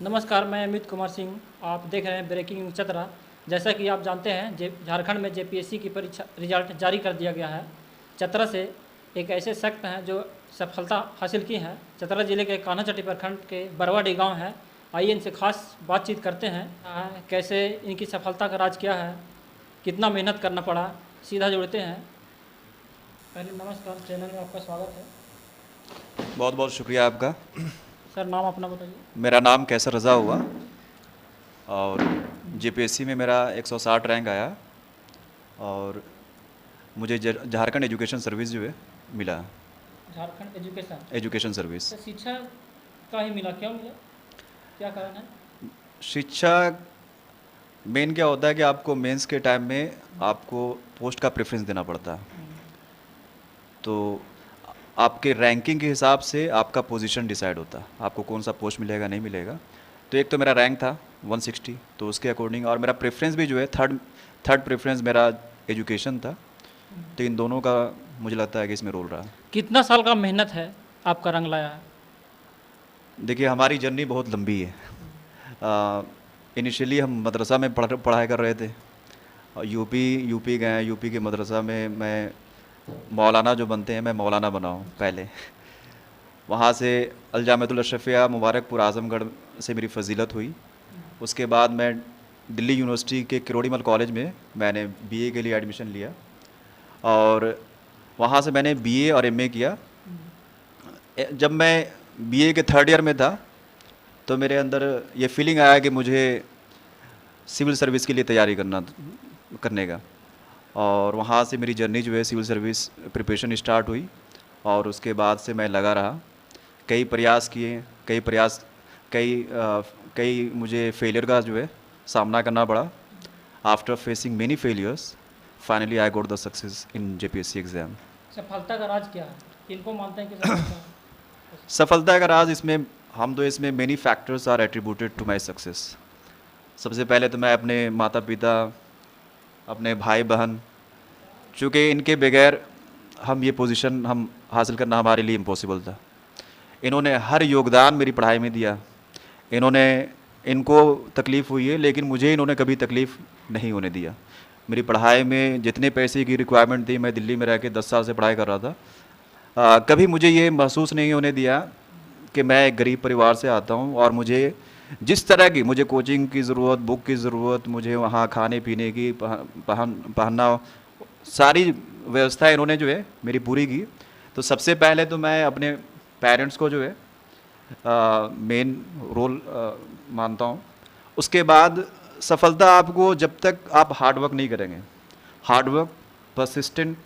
नमस्कार, मैं अमित कुमार सिंह। आप देख रहे हैं ब्रेकिंग न्यूज़ चतरा। जैसा कि आप जानते हैं, झारखंड में जेपीएससी की परीक्षा रिजल्ट जारी कर दिया गया है। चतरा से एक ऐसे शख्स हैं जो सफलता हासिल की है। चतरा जिले के कान्हाचट्टी प्रखंड के बरवाडी गांव है। आइए इनसे खास बातचीत करते हैं। कैसे इनकी सफलता का राज क्या है, कितना मेहनत करना पड़ा, सीधा जुड़ते हैं। पहले नमस्कार, चैनल में आपका स्वागत है। बहुत बहुत शुक्रिया आपका। सर, नाम अपना बताइए। मेरा नाम कैसर रज़ा हुआ और जेपीएससी में मेरा 160 रैंक आया और मुझे झारखंड एजुकेशन सर्विस जो है मिला। Jharkhand education service. तो शिक्षा का ही मिला, क्यों मिला, क्या कारण है? शिक्षा मेन क्या होता है कि आपको मेंस के टाइम में आपको पोस्ट का प्रेफरेंस देना पड़ता है, तो आपके रैंकिंग के हिसाब से आपका पोजीशन डिसाइड होता है, आपको कौन सा पोस्ट मिलेगा नहीं मिलेगा। तो एक तो मेरा रैंक था 160, तो उसके अकॉर्डिंग, और मेरा प्रेफरेंस भी जो है थर्ड प्रेफरेंस मेरा एजुकेशन था। तो इन दोनों का मुझे लगता है कि इसमें रोल रहा। कितना साल का मेहनत है आपका रंग लाया है? देखिए, हमारी जर्नी बहुत लंबी है। इनिशियली हम मदरसा में पढ़ाई कर रहे थे और यूपी गए। यूपी के मदरसा में मैं मौलाना जो बनते हैं, मैं मौलाना बना हूँ पहले। वहाँ से अलजामतुल अशरफिया मुबारकपुर आज़मगढ़ से मेरी फजीलत हुई। उसके बाद मैं दिल्ली यूनिवर्सिटी के किरोड़ीमल कॉलेज में मैंने बीए के लिए एडमिशन लिया और वहाँ से मैंने बीए और एमए किया। जब मैं बीए के थर्ड ईयर में था तो मेरे अंदर ये फीलिंग आया कि मुझे सिविल सर्विस के लिए तैयारी करने का, और वहाँ से मेरी जर्नी जो है सिविल सर्विस प्रिपरेशन स्टार्ट हुई और उसके बाद से मैं लगा रहा। कई प्रयास किए, कई मुझे फेलियर का जो है सामना करना पड़ा। After facing many failures, finally I got the success in JPSC exam. सफलता का राज क्या है, किनको मानते हैं कि सफलता का राज इसमें many factors are attributed to my success. सबसे पहले तो मैं अपने माता पिता, अपने भाई बहन, चूँकि इनके बगैर ये पोजीशन हम हासिल करना हमारे लिए इम्पॉसिबल था। इन्होंने हर योगदान मेरी पढ़ाई में दिया। इनको तकलीफ़ हुई है, लेकिन मुझे इन्होंने कभी तकलीफ़ नहीं होने दिया। मेरी पढ़ाई में जितने पैसे की रिक्वायरमेंट थी, मैं दिल्ली में रह के 10 साल से पढ़ाई कर रहा था, कभी मुझे ये महसूस नहीं होने दिया कि मैं एक गरीब परिवार से आता हूँ और मुझे जिस तरह की मुझे कोचिंग की ज़रूरत, बुक की ज़रूरत, मुझे वहाँ खाने पीने की, पहनना, सारी व्यवस्था इन्होंने जो है मेरी पूरी की। तो सबसे पहले तो मैं अपने पेरेंट्स को जो है मेन रोल मानता हूँ। उसके बाद सफलता आपको, जब तक आप हार्ड वर्क नहीं करेंगे, hard work, persistent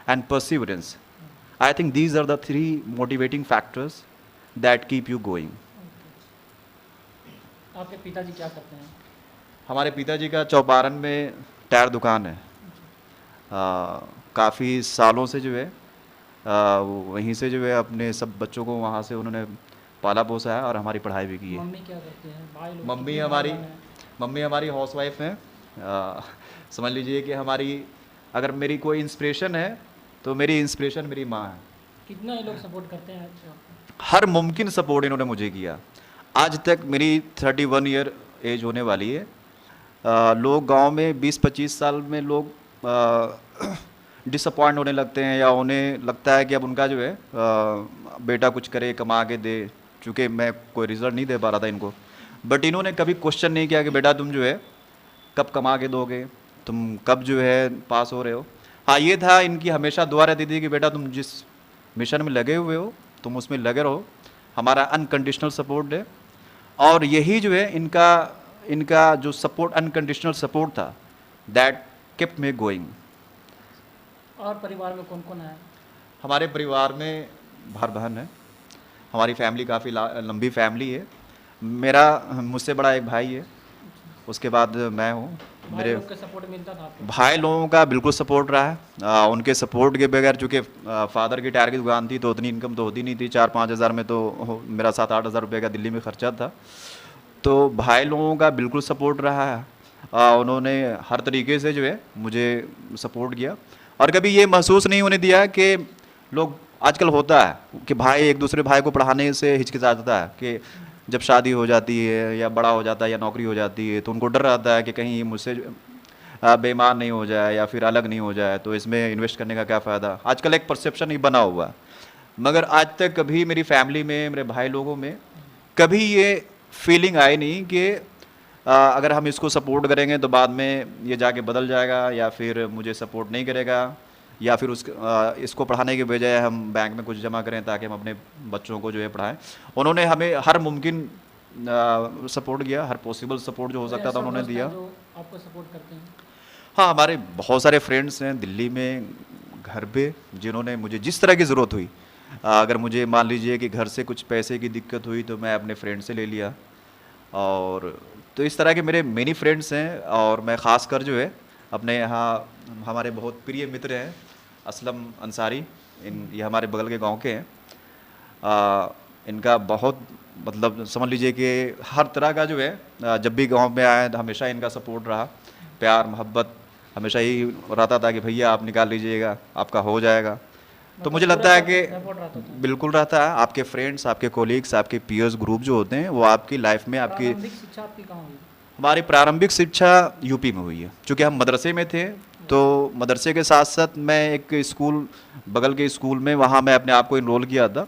and perseverance, I think these are the 3 motivating factors that keep you going. आपके पिताजी क्या करते हैं? हमारे पिताजी का चौपारण में टायर दुकान है। काफ़ी सालों से जो है वहीं से जो है अपने सब बच्चों को वहाँ से उन्होंने पाला पोसा है और हमारी पढ़ाई भी की है। मम्मी क्या करते हैं? भाई लोग? मम्मी हमारी हाउसवाइफ हैं। समझ लीजिए कि अगर मेरी कोई इंस्पिरेशन है तो मेरी इंस्पिरेशन मेरी माँ है। कितना ये लोग सपोर्ट करते हैं आपको? हर मुमकिन सपोर्ट इन्होंने मुझे किया। आज तक मेरी 31 ईयर एज होने वाली है। लोग गांव में 20-25 साल में लोग डिसअपॉइंट होने लगते हैं, या उन्हें लगता है कि अब उनका जो है बेटा कुछ करे, कमा के दे। चूँकि मैं कोई रिज़ल्ट नहीं दे पा रहा था इनको, बट इन्होंने कभी क्वेश्चन नहीं किया कि बेटा तुम जो है कब कमा के दोगे, तुम कब जो है पास हो रहे हो। हाँ, ये था इनकी हमेशा दुआ रहती थी कि बेटा तुम जिस मिशन में लगे हुए हो तुम उसमें लगे रहो। हमारा अनकंडीशनल सपोर्ट है, और यही जो है इनका जो सपोर्ट, अनकंडीशनल सपोर्ट था, दैट केप्ट मी गोइंग। और परिवार में कौन कौन है? हमारे परिवार में भाई बहन है। हमारी फैमिली काफ़ी लंबी फैमिली है। मेरा मुझसे बड़ा एक भाई है, उसके बाद मैं हूँ। मेरे लोग का सपोर्ट मिलता था आपको? भाई लोगों का बिल्कुल सपोर्ट रहा है। उनके सपोर्ट के बगैर, चूँकि फादर की टायर की दुकान थी तो उतनी इनकम तो होती नहीं थी। 4-5 हज़ार में तो मेरा 7-8 हज़ार रुपये का दिल्ली में खर्चा था। तो भाई लोगों का बिल्कुल सपोर्ट रहा है। उन्होंने हर तरीके से जो है मुझे सपोर्ट किया, और कभी ये महसूस नहीं होने दिया कि लोग, आजकल होता है कि भाई एक दूसरे भाई को पढ़ाने से हिचकिचाता है कि जब शादी हो जाती है या बड़ा हो जाता है या नौकरी हो जाती है तो उनको डर रहता है कि कहीं ये मुझसे बेईमान नहीं हो जाए या फिर अलग नहीं हो जाए, तो इसमें इन्वेस्ट करने का क्या फ़ायदा। आजकल एक परसेप्शन ही बना हुआ है, मगर आज तक कभी मेरी फैमिली में, मेरे भाई लोगों में कभी ये फीलिंग आई नहीं कि अगर हम इसको सपोर्ट करेंगे तो बाद में ये जाके बदल जाएगा या फिर मुझे सपोर्ट नहीं करेगा, या फिर इसको पढ़ाने के बजाय हम बैंक में कुछ जमा करें ताकि हम अपने बच्चों को जो है पढ़ाएं। उन्होंने हमें हर मुमकिन सपोर्ट किया, हर पॉसिबल सपोर्ट जो हो कोई सकता था ऐसा उन्होंने दोस्त है दिया। जो आपको सपोर्ट करते हैं? हाँ, हमारे बहुत सारे फ्रेंड्स हैं दिल्ली में, घर पे, जिन्होंने मुझे जिस तरह की ज़रूरत हुई, अगर मुझे मान लीजिए कि घर से कुछ पैसे की दिक्कत हुई तो मैं अपने फ्रेंड से ले लिया। और तो इस तरह के मेरे मेनी फ्रेंड्स हैं। और मैं ख़ास कर जो है अपने यहाँ हमारे बहुत प्रिय मित्र हैं असलम अंसारी, ये हमारे बगल के गांव के हैं। इनका बहुत मतलब समझ लीजिए कि हर तरह का जो है जब भी गांव में आए तो हमेशा इनका सपोर्ट रहा, प्यार मोहब्बत हमेशा ही रहता था कि भैया आप निकाल लीजिएगा, आपका हो जाएगा। तो मतलब मुझे पूरा लगता है कि सपोर्ट रहता था। बिल्कुल रहता है। आपके फ्रेंड्स, आपके कोलीग्स, आपके पीयर्स ग्रुप जो होते हैं वो आपकी लाइफ में आपकी। प्रारंभिक शिक्षा आपकी कहाँ हुई? हमारी प्रारंभिक शिक्षा यूपी में हुई है, क्योंकि हम मदरसे में थे। तो मदरसे के साथ साथ मैं एक स्कूल, बगल के स्कूल में, वहाँ मैं अपने आप को इनरोल किया था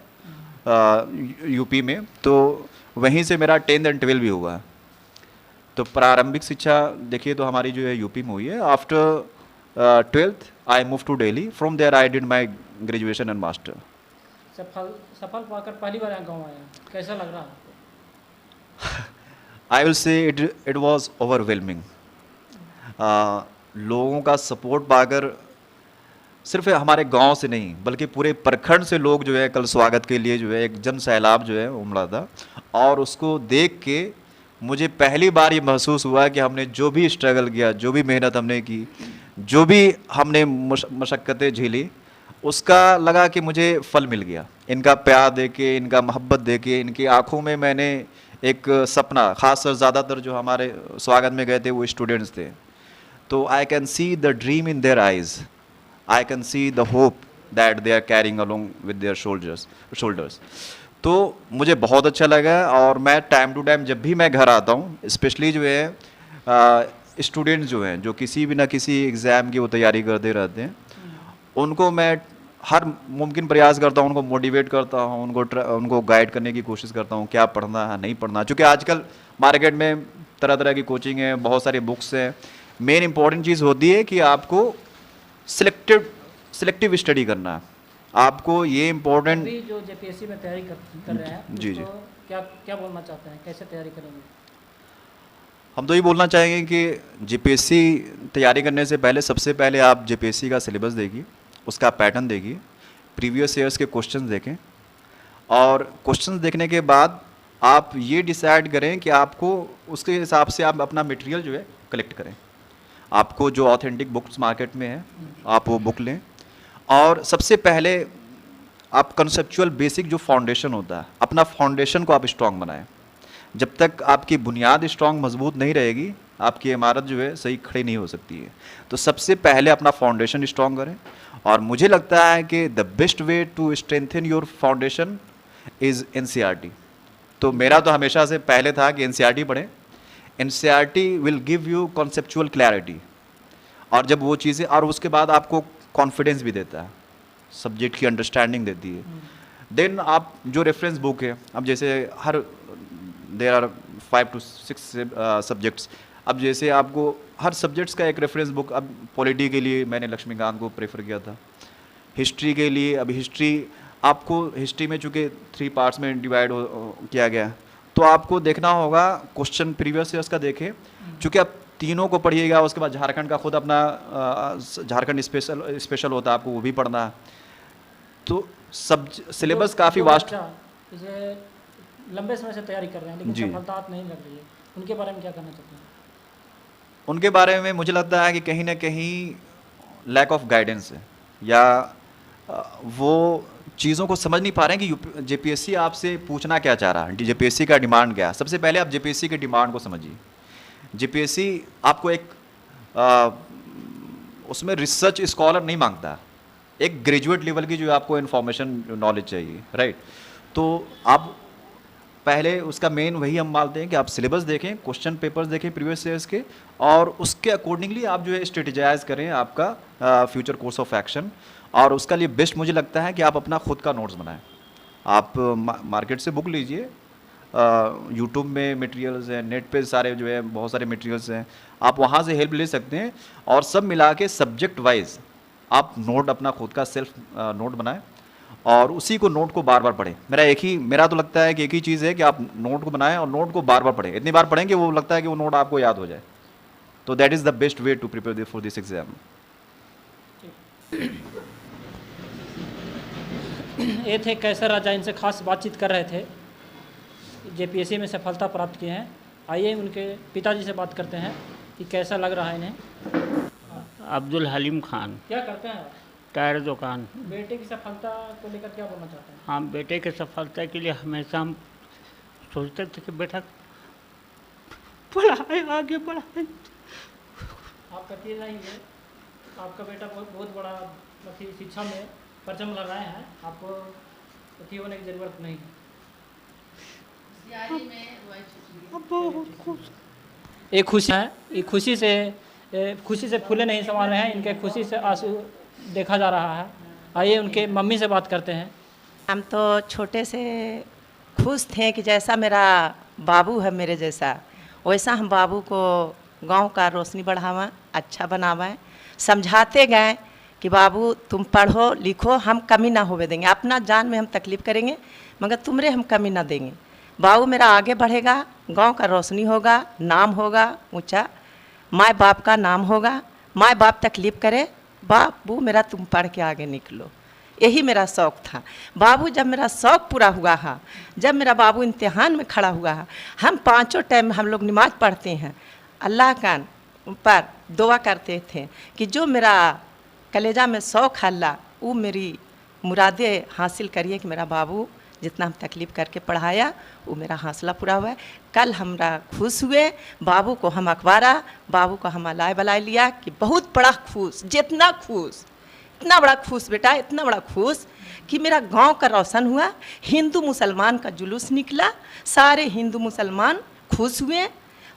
यूपी में। तो वहीं से मेरा 10th एंड 12 भी हुआ है। तो प्रारंभिक शिक्षा देखिए तो हमारी जो है यूपी में हुई है। After 12th I move to Delhi, from there I did my graduation and master. सफल पाकर पहली बार यहाँ गाँव आया, कैसा लग रहा है आपको? I will say it was overwhelming. लोगों का सपोर्ट पाकर सिर्फ हमारे गांव से नहीं बल्कि पूरे प्रखंड से लोग जो है कल स्वागत के लिए जो है एक जन सैलाब जो है उमड़ा था। और उसको देख के मुझे पहली बार ये महसूस हुआ कि हमने जो भी स्ट्रगल किया, जो भी मेहनत हमने की, जो भी हमने मशक्क़तें झेली, उसका लगा कि मुझे फल मिल गया। इनका प्यार देके, इनका मोहब्बत देके, इनकी आंखों में मैंने एक सपना, खासकर ज़्यादातर जो हमारे स्वागत में गए थे वो स्टूडेंट्स थे, तो I can see the dream in their eyes, I can see the hope that they are carrying along with their shoulders. तो मुझे बहुत अच्छा लगा। और मैं टाइम टू टाइम जब भी मैं घर आता हूँ, स्पेशली जो है स्टूडेंट्स जो हैं जो किसी भी ना किसी एग्ज़ाम की वो तैयारी करते रहते हैं, उनको मैं हर मुमकिन प्रयास करता हूँ, उनको मोटिवेट करता हूँ, उनको गाइड करने की कोशिश करता हूँ क्या पढ़ना है नहीं पढ़ना। क्योंकि आजकल मार्केट में तरह तरह की कोचिंग है, बहुत सारी बुक्स हैं। मेन इंपॉर्टेंट चीज़ होती है कि आपको सिलेक्टिव स्टडी करना है। आपको ये इम्पोर्टेंट। अभी जो जेपीएससी में तैयारी कर रहे हैं, जी जी, उसको क्या क्या बोलना चाहते हैं, कैसे तैयारी करेंगे? हम तो ये बोलना चाहेंगे कि जेपीएससी तैयारी करने से पहले सबसे पहले आप जेपीएससी का सिलेबस देखिए, उसका पैटर्न देखिए, प्रीवियस ईयर्स के क्वेश्चंस देखें। और क्वेश्चंस देखने के बाद आप ये डिसाइड करें कि आपको उसके हिसाब से आप अपना मटेरियल जो है कलेक्ट करें। आपको जो ऑथेंटिक बुक्स मार्केट में है आप वो बुक लें। और सबसे पहले आप कंसेप्चुअल बेसिक जो फाउंडेशन होता है, अपना फाउंडेशन को आप स्ट्रॉन्ग बनाएं। जब तक आपकी बुनियाद स्ट्रॉन्ग मजबूत नहीं रहेगी, आपकी इमारत जो है सही खड़ी नहीं हो सकती है। तो सबसे पहले अपना फाउंडेशन स्ट्रॉन्ग करें। और मुझे लगता है कि the best way to strengthen your foundation is NCERT. तो मेरा तो हमेशा से पहले था कि एनसीईआरटी पढ़ें। NCERT will give you conceptual clarity, और जब वो चीज़ें, और उसके बाद आपको कॉन्फिडेंस भी देता है, सब्जेक्ट की अंडरस्टैंडिंग देती है। देन आप जो रेफरेंस बुक है, अब जैसे हर देयर आर 5 to 6 सब्जेक्ट्स, अब जैसे आपको हर सब्जेक्ट्स का एक रेफरेंस बुक, अब पॉलिटी के लिए मैंने लक्ष्मीकांत को प्रेफर किया था, हिस्ट्री के लिए अब हिस्ट्री, आपको हिस्ट्री में चूँकि 3 पार्ट्स में डिवाइड किया गया, तो आपको देखना होगा क्वेश्चन प्रीवियस ईयर्स का देखें। चूँकि आप तीनों को पढ़िएगा, उसके बाद झारखंड का खुद अपना झारखंड स्पेशल होता है, आपको वो भी पढ़ना है। तो सब सिलेबस काफ़ी वास्ट। जैसे लंबे समय से तैयारी कर रहे हैं लेकिन जी। सफलता नहीं लग रही है, उनके बारे में क्या कहना चाहते हैं? उनके बारे में मुझे लगता है कि कहीं ना कहीं लैक ऑफ गाइडेंस है, या वो चीज़ों को समझ नहीं पा रहे हैं कि जेपीएससी आपसे पूछना क्या चाह रहा है, जेपीएससी का डिमांड क्या है। सबसे पहले आप जेपीएससी के डिमांड को समझिए। जेपीएससी आपको एक उसमें रिसर्च स्कॉलर नहीं मांगता, एक ग्रेजुएट लेवल की जो आपको इन्फॉर्मेशन नॉलेज चाहिए, राइट। तो आप पहले उसका मेन वही हम मानते हैं कि आप सिलेबस देखें, क्वेश्चन पेपर्स देखें प्रीवियस ईयर्स के, और उसके अकॉर्डिंगली आप जो है स्ट्रेटेजाइज करें आपका फ्यूचर कोर्स ऑफ एक्शन। और उसका लिए बेस्ट मुझे लगता है कि आप अपना खुद का नोट्स बनाएं। आप मार्केट से बुक लीजिए, यूट्यूब में मटेरियल्स हैं, नेट पे सारे जो है बहुत सारे मटेरियल्स हैं, आप वहाँ से हेल्प ले सकते हैं। और सब मिला के सब्जेक्ट वाइज आप नोट अपना खुद का सेल्फ नोट बनाएं और उसी को नोट को बार बार पढ़ें। मेरा तो लगता है कि एक ही चीज़ है कि आप नोट को बनाएं और नोट को बार बार पढ़ें, इतनी बार पढ़ें कि वो लगता है कि वो नोट आपको याद हो जाए। तो that is the best way to prepare for this exam. ये थे कैसर राजा, इनसे खास बातचीत कर रहे थे, जेपीएससी में सफलता प्राप्त किए हैं। आइए उनके पिताजी से बात करते हैं कि कैसा लग रहा है इन्हें। अब्दुल हलीम खान, क्या करते हैं आप? टायर दुकान। बेटे की सफलता को लेकर क्या बोलना चाहते हैं? हाँ, बेटे के सफलता के लिए हमेशा हम सोचते थे कि बेटा पढ़ाए, आगे बढ़ाए। आप करती रहेंगे, आपका बेटा बहुत बड़ा शिक्षा में परचम लगाए हैं, आपको दुखी होने की ज़रूरत नहीं है। एक खुशी है, ये खुशी से फूले नहीं समा रहे हैं, इनके खुशी से आंसू देखा जा रहा है। आइए उनके मम्मी से बात करते हैं। हम तो छोटे से खुश थे कि जैसा मेरा बाबू है मेरे जैसा, वैसा हम बाबू को गांव का रोशनी बढ़ावा, अच्छा बनावाएं। समझाते गए कि बाबू तुम पढ़ो लिखो, हम कमी ना होवे देंगे, अपना जान में हम तकलीफ़ करेंगे मगर तुमरे हम कमी ना देंगे। बाबू मेरा आगे बढ़ेगा, गांव का रोशनी होगा, नाम होगा ऊंचा, माँ बाप का नाम होगा, माँ बाप तकलीफ़ करे, बाबू मेरा तुम पढ़ के आगे निकलो। यही मेरा शौक़ था। बाबू जब मेरा शौक़ पूरा हुआ है, जब मेरा बाबू इम्तिहान में खड़ा हुआ है, हम पाँचों टाइम हम लोग नमाज़ पढ़ते हैं, अल्लाह का पर दुआ करते थे कि जो मेरा कलेजा में शौक़ है अल्लाह, वो मेरी मुरादें हासिल करिए कि मेरा बाबू जितना हम तकलीफ़ करके पढ़ाया वो मेरा हौसला पूरा हुआ है। कल हमरा खुश हुए, बाबू को हम अखबारा, बाबू को हम लाए बलाए लिया कि बहुत बड़ा खुश, जितना खुश, इतना बड़ा खुश बेटा, इतना बड़ा खुश कि मेरा गांव का रोशन हुआ। हिंदू मुसलमान का जुलूस निकला, सारे हिंदू मुसलमान खुश हुए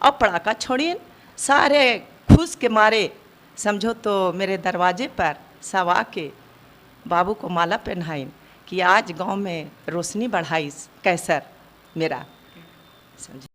और पड़ाका छोड़िए, सारे खुश के मारे समझो तो मेरे दरवाजे पर सवा के बाबू को माला पहनाई कि आज गांव में रोशनी बढ़ाई कैसर मेरा, समझे।